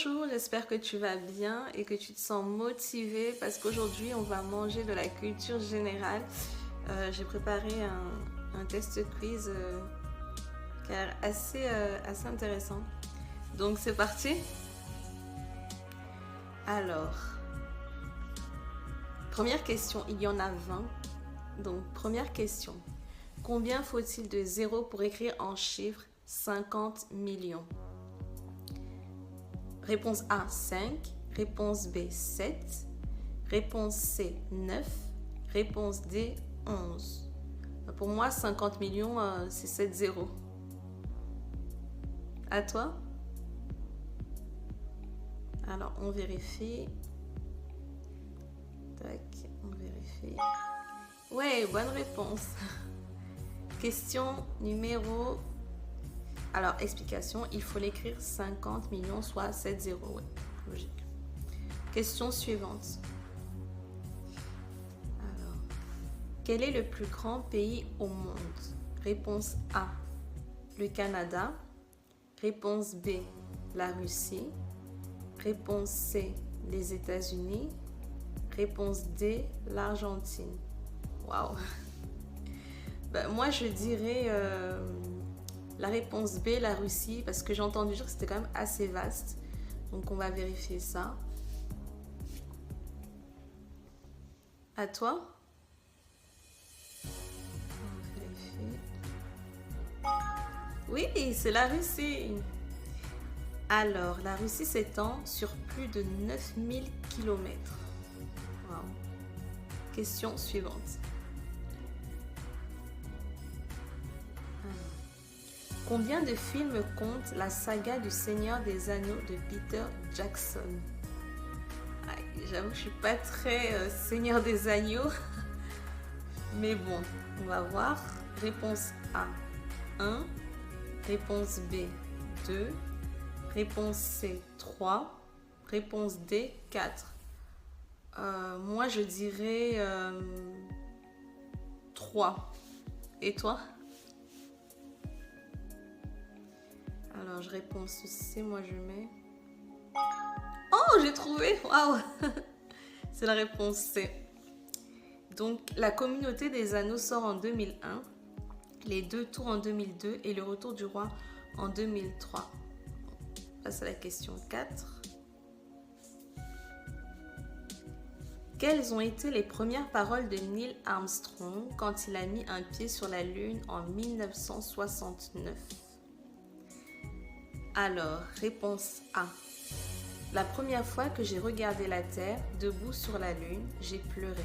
Bonjour, j'espère que tu vas bien et que tu te sens motivé parce qu'aujourd'hui on va manger de la culture générale. J'ai préparé un test quiz qui a l'air assez intéressant. Donc c'est parti. Alors, première question, il y en a 20. Donc première question, combien faut-il de zéros pour écrire en chiffres 50 millions? Réponse A, 5. Réponse B, 7. Réponse C, 9. Réponse D, 11. Pour moi, 50 millions, c'est 7 zéros. À toi? Alors, on vérifie. Tac, on vérifie. Ouais, bonne réponse. Question numéro... Alors, explication, il faut l'écrire 50 millions, soit 7 zéros. Ouais, logique. Question suivante. Alors, quel est le plus grand pays au monde? Réponse A, le Canada. Réponse B, la Russie. Réponse C, les États-Unis. Réponse D, l'Argentine. Waouh! Ben, moi, je dirais... la réponse B, la Russie, parce que j'ai entendu dire que c'était quand même assez vaste. Donc on va vérifier ça. À toi? On vérifie. Oui, c'est la Russie. Alors, la Russie s'étend sur plus de 9000 km. Wow. Question suivante. Combien de films compte la saga du Seigneur des Anneaux de Peter Jackson? J'avoue que je suis pas très Seigneur des Anneaux. Mais bon, on va voir. Réponse A, 1. Réponse B, 2. Réponse C, 3. Réponse D, 4. Moi, je dirais 3. Et toi? Alors, je réponds C, moi je mets... Oh, j'ai trouvé! Waouh! C'est la réponse C. Donc, la Communauté des Anneaux sort en 2001, les deux tours en 2002 et le Retour du Roi en 2003. On passe à la question 4. Quelles ont été les premières paroles de Neil Armstrong quand il a mis un pied sur la Lune en 1969? Alors, réponse A. La première fois que j'ai regardé la Terre, debout sur la Lune, j'ai pleuré.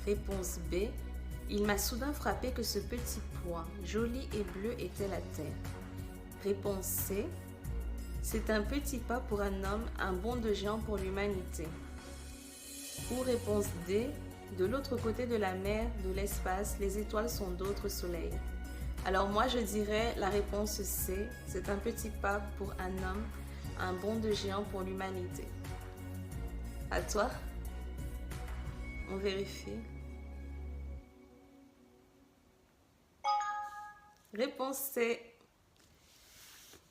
Réponse B. Il m'a soudain frappé que ce petit point, joli et bleu, était la Terre. Réponse C. C'est un petit pas pour un homme, un bond de géant pour l'humanité. Ou réponse D. De l'autre côté de la mer, de l'espace, les étoiles sont d'autres soleils. Alors moi je dirais la réponse C, c'est un petit pas pour un homme, un bond de géant pour l'humanité. À toi? On vérifie. Réponse C.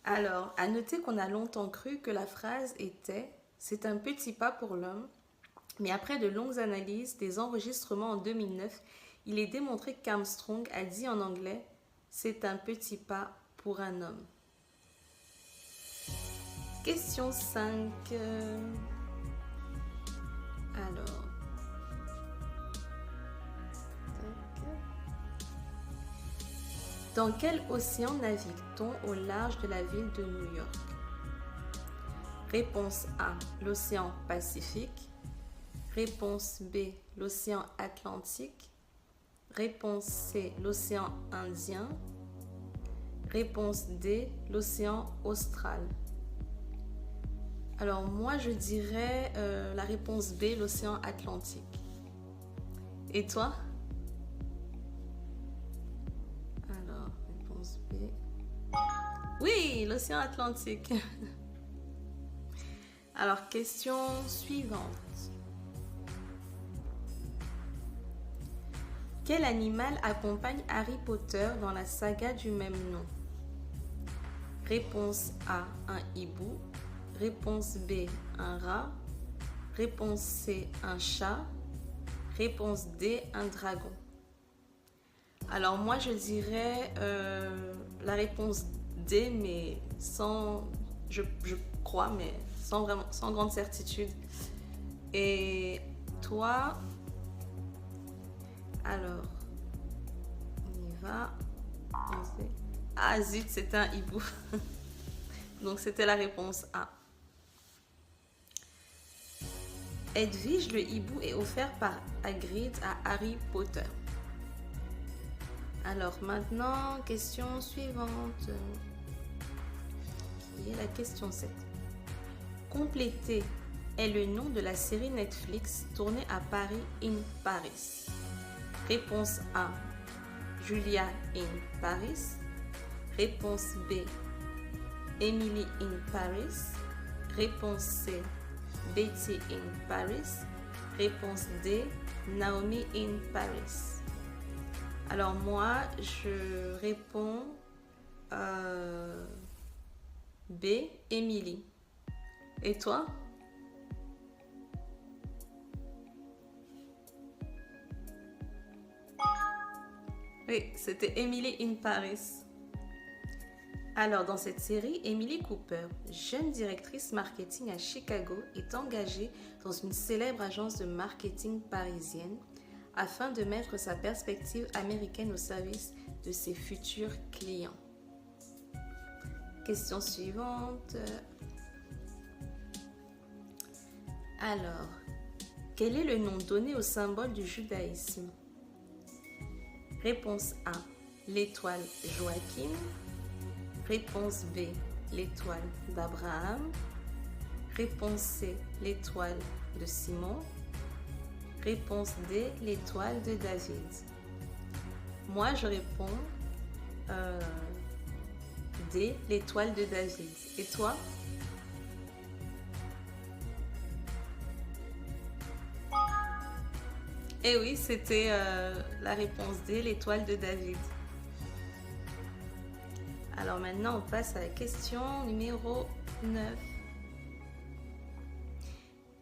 Alors, à noter qu'on a longtemps cru que la phrase était « C'est un petit pas pour l'homme », mais après de longues analyses, des enregistrements en 2009, il est démontré qu'Armstrong a dit en anglais c'est un petit pas pour un homme. Question 5. Alors. Dans quel océan navigue-t-on au large de la ville de New York? Réponse A, l'océan Pacifique. Réponse B, l'océan Atlantique. Réponse C, l'océan Indien. Réponse D, l'océan Austral. Alors moi je dirais la réponse B, l'océan Atlantique. Et toi? Alors, réponse B. Oui, l'océan Atlantique. Alors, question suivante. Quel animal accompagne Harry Potter dans la saga du même nom? Réponse A, un hibou. Réponse B, un rat. Réponse C, un chat. Réponse D, un dragon. Alors moi je dirais la réponse D, mais sans, je crois, mais sans grande certitude. Et toi, alors, on y va. Ah zut, c'était un hibou. Donc c'était la réponse A. Edwige le hibou est offert par Hagrid à Harry Potter. Alors maintenant, question suivante. Qui est la question 7. Compléter est le nom de la série Netflix tournée à Paris in Paris. Réponse A, Julia in Paris. Réponse B, Emily in Paris. Réponse C, Betty in Paris. Réponse D, Naomi in Paris. Alors moi, je réponds B, Emily. Et toi? Oui, c'était Emily in Paris. Alors, dans cette série, Emily Cooper, jeune directrice marketing à Chicago, est engagée dans une célèbre agence de marketing parisienne afin de mettre sa perspective américaine au service de ses futurs clients. Question suivante. Alors, quel est le nom donné au symbole du judaïsme? Réponse A, l'étoile Joachim. Réponse B, l'étoile d'Abraham. Réponse C, l'étoile de Simon. Réponse D, l'étoile de David. Moi, je réponds D, l'étoile de David. Et toi? Eh oui, c'était la réponse D, l'étoile de David. Alors maintenant, on passe à la question numéro 9.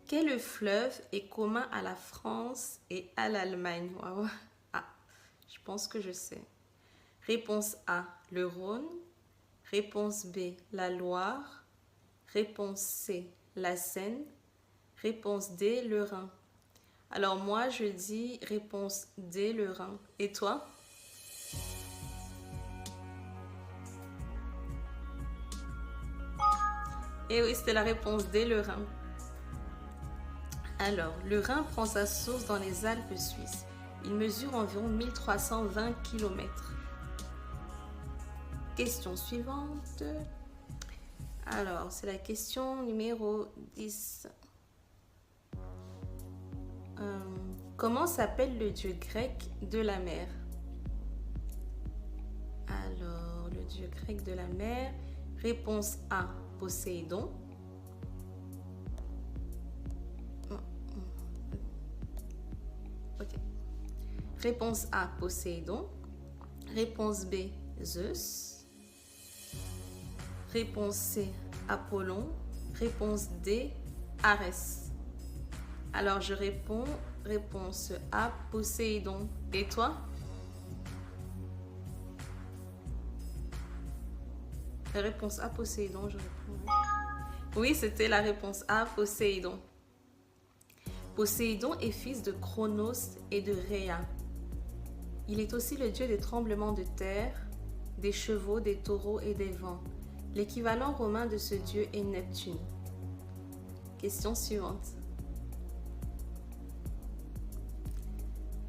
Quel fleuve est commun à la France et à l'Allemagne? Wow. Ah, je pense que je sais. Réponse A, le Rhône. Réponse B, la Loire. Réponse C, la Seine. Réponse D, le Rhin. Alors moi, je dis réponse D, le Rhin. Et toi? Et oui, c'était la réponse D, le Rhin. Alors, le Rhin prend sa source dans les Alpes suisses. Il mesure environ 1320 km. Question suivante. Alors, c'est la question numéro 10. Comment s'appelle le dieu grec de la mer? Alors, le dieu grec de la mer. Réponse A, Poséidon. Ok. Réponse A, Poséidon. Réponse B, Zeus. Réponse C, Apollon. Réponse D, Arès. Alors je réponds réponse A, Poséidon. Et toi? La réponse A, Poséidon, je réponds. Oui, c'était la réponse A, Poséidon. Poséidon est fils de Cronos et de Rhéa. Il est aussi le dieu des tremblements de terre, des chevaux, des taureaux et des vents. L'équivalent romain de ce dieu est Neptune. Question suivante.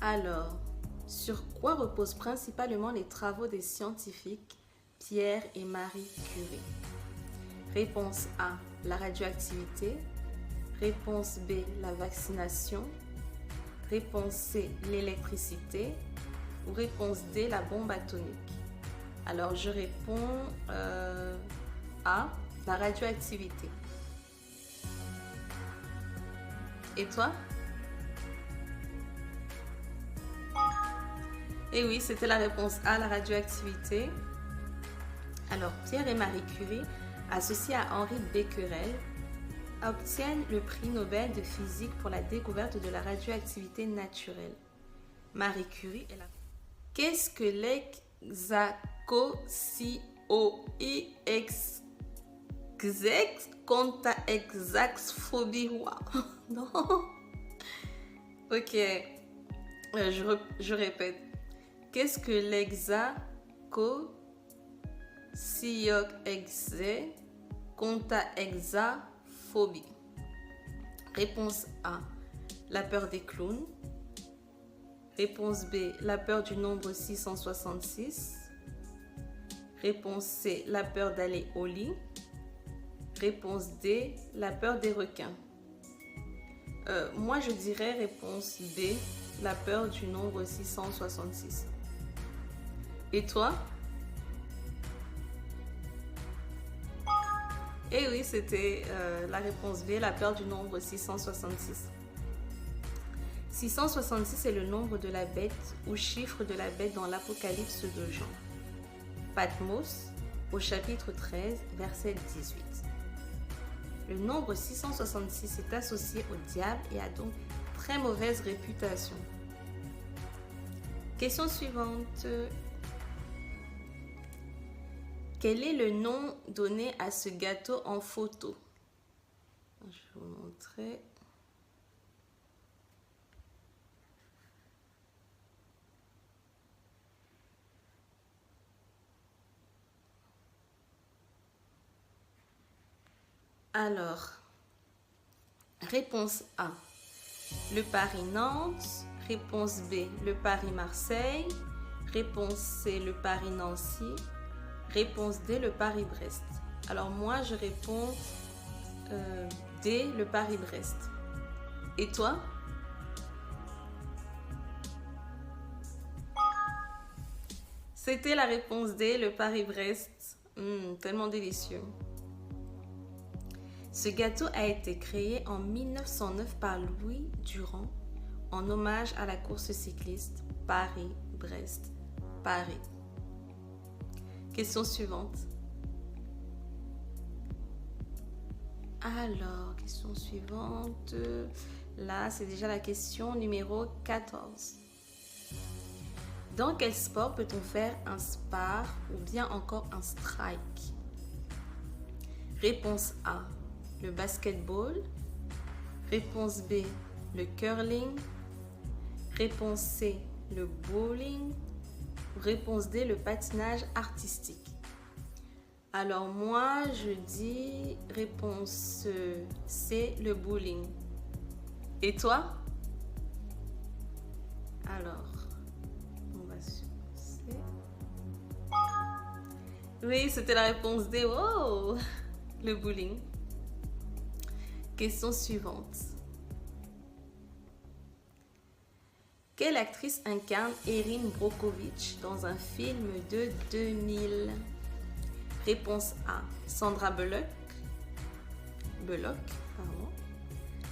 Alors, sur quoi reposent principalement les travaux des scientifiques Pierre et Marie Curie? Réponse A, la radioactivité. Réponse B, la vaccination. Réponse C, l'électricité. Ou réponse D, la bombe atomique. Alors, je réponds A, la radioactivité. Et toi? Et oui, c'était la réponse A, la radioactivité. Alors, Pierre et Marie Curie, associés à Henri Becquerel, obtiennent le prix Nobel de physique pour la découverte de la radioactivité naturelle? Marie Curie est la... Qu'est-ce que l'exacosioexaxphobie? Non. Ok, je répète. Qu'est-ce que l'exacosioexaphobie? Réponse A, la peur des clowns. Réponse B, la peur du nombre 666. Réponse C, la peur d'aller au lit. Réponse D, la peur des requins. Moi, je dirais réponse B, la peur du nombre 666. Et toi? Eh oui, c'était la réponse B, la peur du nombre 666. 666 est le nombre de la bête ou chiffre de la bête dans l'Apocalypse de Jean. Patmos, au chapitre 13, verset 18. Le nombre 666 est associé au diable et a donc très mauvaise réputation. Question suivante. Quel est le nom donné à ce gâteau en photo? Je vais vous montrer. Alors, réponse A, le Paris-Nantes. Réponse B, le Paris-Marseille. Réponse C, le Paris-Nancy. Réponse D, le Paris-Brest. Alors moi, je réponds D, le Paris-Brest. Et toi? C'était la réponse D, le Paris-Brest. Tellement délicieux. Ce gâteau a été créé en 1909 par Louis Durand en hommage à la course cycliste Paris-Brest-Paris. Question suivante. Alors, question suivante. Là, c'est déjà la question numéro 14. Dans quel sport peut-on faire un spar ou bien encore un strike? Réponse A, le basketball. Réponse B, le curling. Réponse C, le bowling. Réponse D, le patinage artistique. Alors moi, je dis réponse C, le bowling. Et toi? Alors, on va sur C. Oui, c'était la réponse D. Oh, le bowling. Question suivante. Quelle actrice incarne Erin Brockovich dans un film de 2000? Réponse A, Sandra Bullock.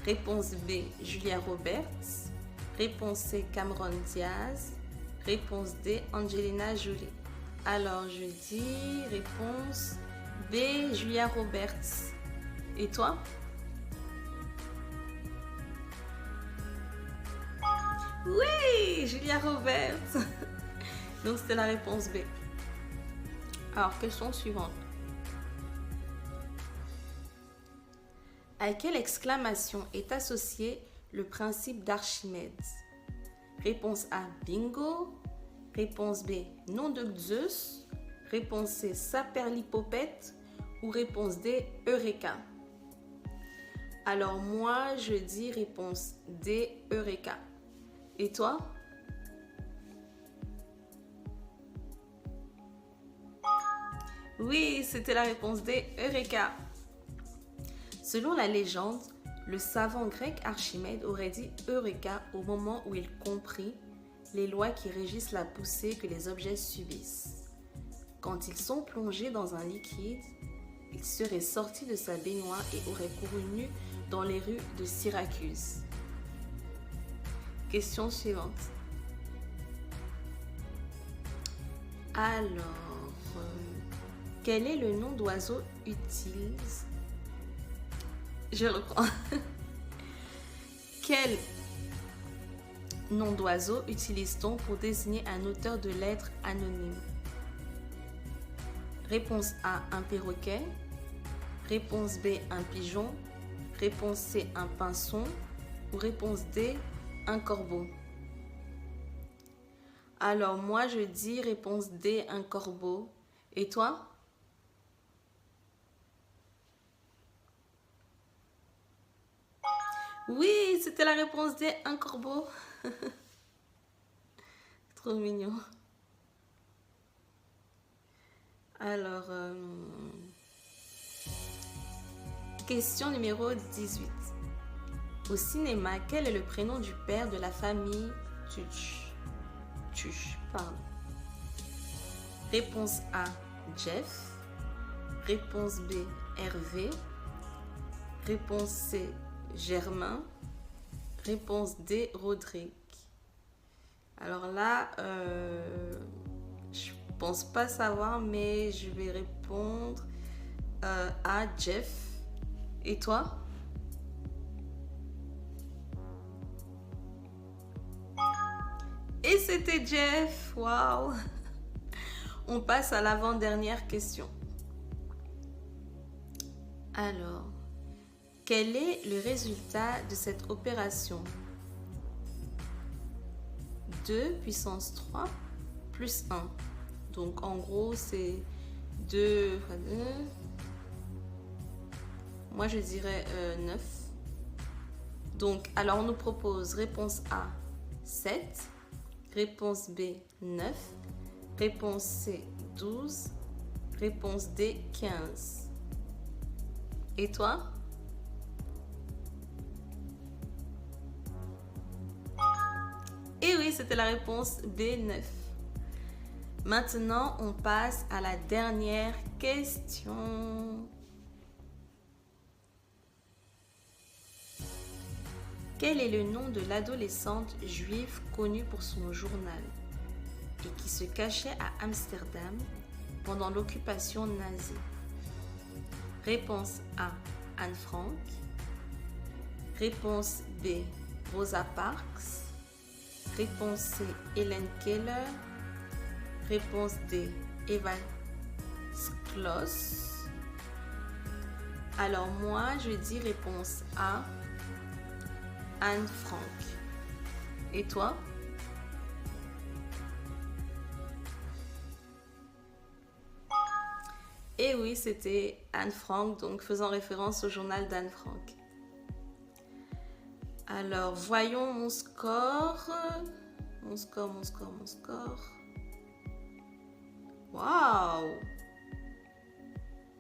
Réponse B, Julia Roberts. Réponse C, Cameron Diaz. Réponse D, Angelina Jolie. Alors, je dis réponse B, Julia Roberts. Et toi? Oui, Julia Roberts. Donc, c'était la réponse B. Alors, question suivante. À quelle exclamation est associé le principe d'Archimède? Réponse A, bingo. Réponse B, nom de Zeus. Réponse C, saperlipopette. Ou réponse D, Eureka. Alors moi, je dis réponse D, Eureka. Et toi? Oui, c'était la réponse D, Eureka. Selon la légende, le savant grec Archimède aurait dit Eureka au moment où il comprit les lois qui régissent la poussée que les objets subissent. Quand ils sont plongés dans un liquide, il serait sorti de sa baignoire et aurait couru nu dans les rues de Syracuse. Question suivante. Alors, quel est le nom d'oiseau utilise Je reprends. Quel nom d'oiseau utilise-t-on pour désigner un auteur de lettres anonyme? Réponse A, un perroquet. Réponse B, un pigeon. Réponse C, un pinson. Ou réponse D, un corbeau. Alors moi je dis réponse D, un corbeau. Et toi? Oui, c'était la réponse D, un corbeau. Trop mignon. Alors, question numéro 18. Au cinéma, quel est le prénom du père de la famille Tuch, pardon. Réponse A, Jeff. Réponse B, Hervé. Réponse C, Germain. Réponse D, Rodrigue. Alors là, je pense pas savoir, mais je vais répondre à Jeff. Et toi? Et c'était Jeff. Waouh! On passe à l'avant-dernière question. Alors, quel est le résultat de cette opération? 2 puissance 3 plus 1. Donc en gros c'est 2 fois 2. Moi je dirais 9. Donc alors on nous propose réponse A 7, réponse B 9, réponse C 12, réponse D 15. Et toi? Et oui, c'était la réponse B9. Maintenant, on passe à la dernière question. Quel est le nom de l'adolescente juive connue pour son journal et qui se cachait à Amsterdam pendant l'occupation nazie? Réponse A, Anne Frank. Réponse B, Rosa Parks. Réponse C, Helen Keller. Réponse D, Eva Skloss. Alors moi, je dis réponse A, Anne Frank. Et toi? Et oui, c'était Anne Frank, donc faisant référence au journal d'Anne Frank. Alors, voyons mon score. Mon score. Waouh!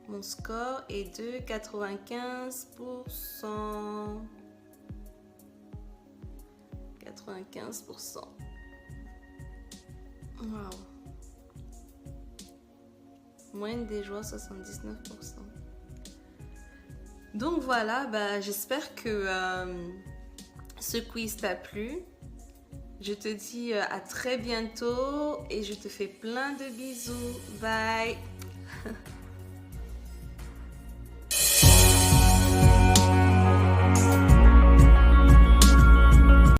Mon score est de 95%. 95%. Waouh! Moyenne des joueurs, 79%. Donc voilà, j'espère que ce quiz t'a plu. Je te dis à très bientôt et je te fais plein de bisous. Bye!